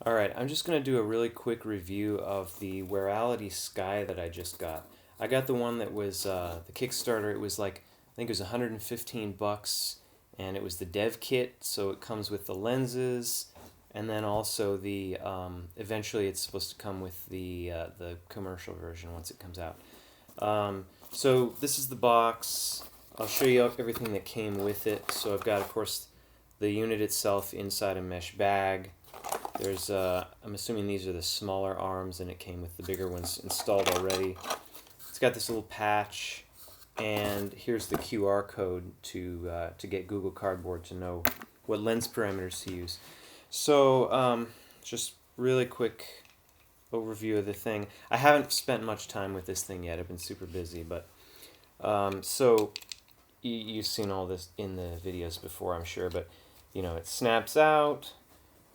Alright, I'm just going to do a really quick review of the Wearality Sky that I just got. I got the one that was the Kickstarter. It was like, I think it was 115 bucks, and it was the dev kit, so it comes with the lenses, and then also the, eventually it's supposed to come with the commercial version once it comes out. So this is the box. I'll show you everything that came with it. So I've got, of course, the unit itself inside a mesh bag. There's, I'm assuming these are the smaller arms, and it came with the bigger ones installed already. It's got this little patch, and here's the QR code to get Google Cardboard to know what lens parameters to use. So, just really quick overview of the thing. I haven't spent much time with this thing yet. I've been super busy, but so you've seen all this in the videos before, I'm sure. But you know, it snaps out.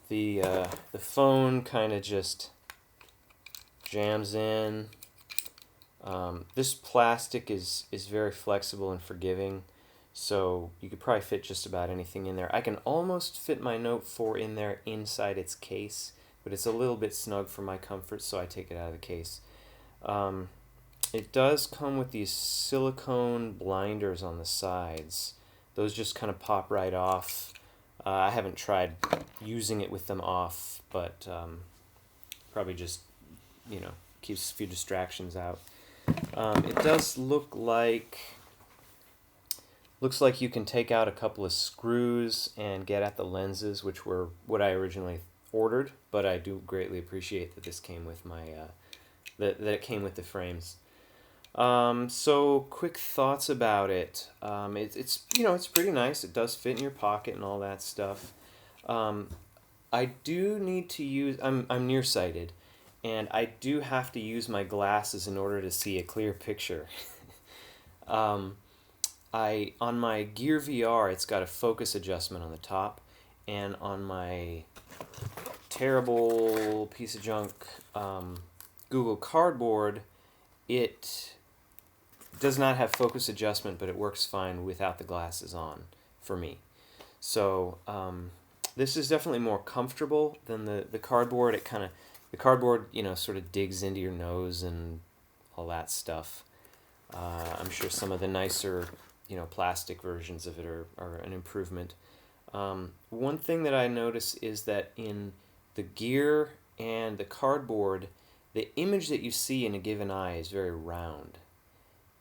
The phone kind of just jams in. This plastic is very flexible and forgiving, so you could probably fit just about anything in there. I can almost fit my Note 4 in there inside its case, but it's a little bit snug for my comfort, so I take it out of the case. It does come with these silicone blinders on the sides. Those just kind of pop right off. I haven't tried using it with them off, but probably just, you know, keeps a few distractions out. It does looks like you can take out a couple of screws and get at the lenses, which were what I originally ordered, but I do greatly appreciate that this came with my that it came with the frames. So quick thoughts about it. It's you know, it's pretty nice. It does fit in your pocket and all that stuff. I do need to use. I'm nearsighted, and I do have to use my glasses in order to see a clear picture. I on my Gear VR, it's got a focus adjustment on the top, and on my terrible piece of junk Google Cardboard, it does not have focus adjustment, but it works fine without the glasses on for me. So this is definitely more comfortable than the cardboard. The cardboard, you know, sort of digs into your nose and all that stuff. I'm sure some of the nicer, you know, plastic versions of it are an improvement. One thing that I notice is that in the gear and the cardboard, the image that you see in a given eye is very round.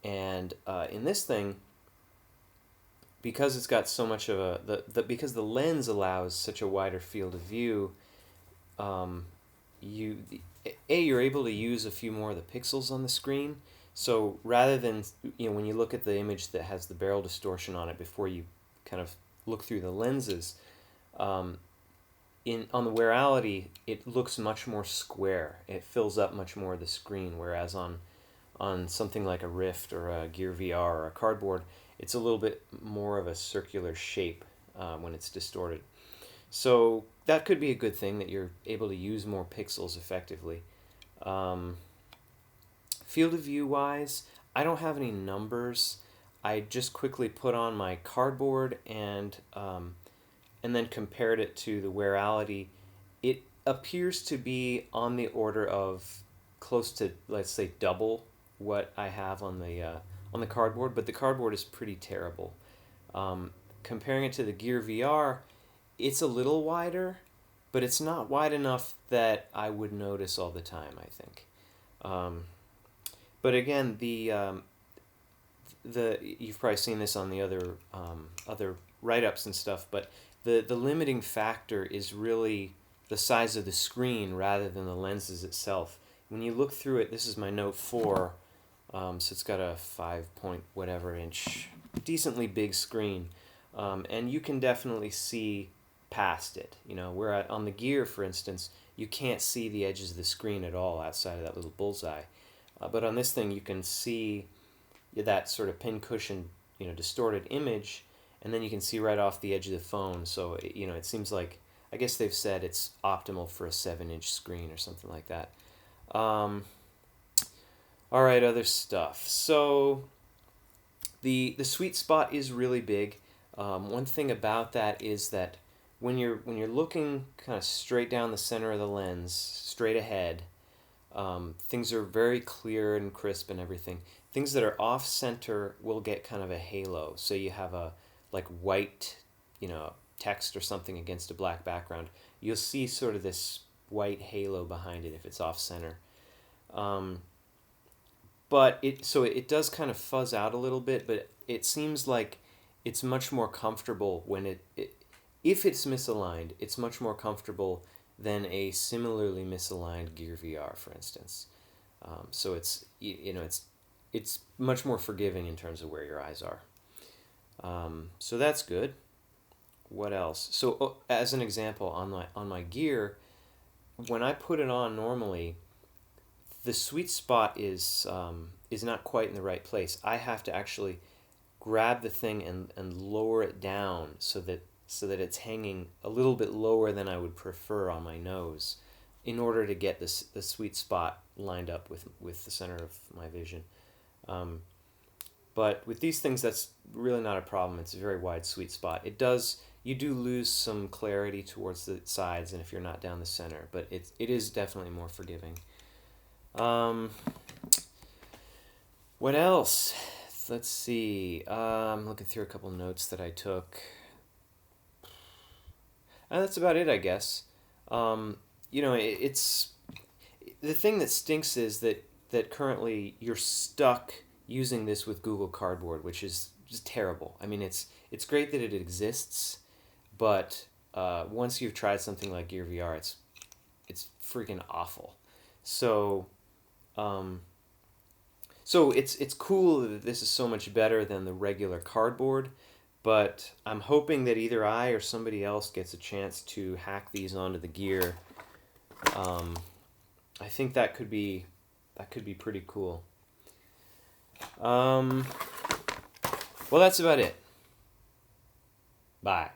And in this thing, because it's got so much of because the lens allows such a wider field of view, you you're able to use a few more of the pixels on the screen. So rather than, you know, when you look at the image that has the barrel distortion on it before you kind of look through the lenses, on the Wearality, it looks much more square. It fills up much more of the screen, whereas on something like a Rift or a Gear VR or a cardboard, it's a little bit more of a circular shape when it's distorted. So that could be a good thing, that you're able to use more pixels effectively. Field of view wise, I don't have any numbers. I just quickly put on my cardboard and then compared it to the Wearality. It appears to be on the order of close to, let's say, double what I have on the cardboard, but the cardboard is pretty terrible. Comparing it to the Gear VR, it's a little wider, but it's not wide enough that I would notice all the time, I think. But again, you've probably seen this on the other write-ups and stuff, but the limiting factor is really the size of the screen rather than the lenses itself. When you look through it, this is my Note 4, so it's got a 5 point whatever inch, decently big screen, and you can definitely see past it. You know, where on the Gear, for instance, you can't see the edges of the screen at all outside of that little bullseye. But on this thing, you can see that sort of pincushion, you know, distorted image, and then you can see right off the edge of the phone. So, you know, it seems like, I guess they've said it's optimal for a 7-inch screen or something like that. All right, other stuff. So the sweet spot is really big. One thing about that is that when you're looking kind of straight down the center of the lens, straight ahead, things are very clear and crisp and everything. Things that are off center will get kind of a halo. So you have a like white, text or something against a black background. You'll see sort of this white halo behind it if it's off center. But it does kind of fuzz out a little bit, but it seems like it's much more comfortable when if it's misaligned, it's much more comfortable than a similarly misaligned Gear VR, for instance. So it's much more forgiving in terms of where your eyes are. So that's good. What else? So as an example, on my gear, when I put it on normally, the sweet spot is not quite in the right place. I have to actually grab the thing and lower it down so that it's hanging a little bit lower than I would prefer on my nose, in order to get the sweet spot lined up with the center of my vision. But with these things, that's really not a problem. It's a very wide sweet spot. You do lose some clarity towards the sides, and if you're not down the center, but it is definitely more forgiving. What else? Let's see. I'm looking through a couple notes that I took. And that's about it, I guess. It's the thing that stinks is that currently you're stuck using this with Google Cardboard, which is just terrible. I mean, it's great that it exists, but once you've tried something like Gear VR, it's freaking awful. So it's cool that this is so much better than the regular cardboard, but I'm hoping that either I or somebody else gets a chance to hack these onto the gear. I think that could be pretty cool. Well, that's about it. Bye.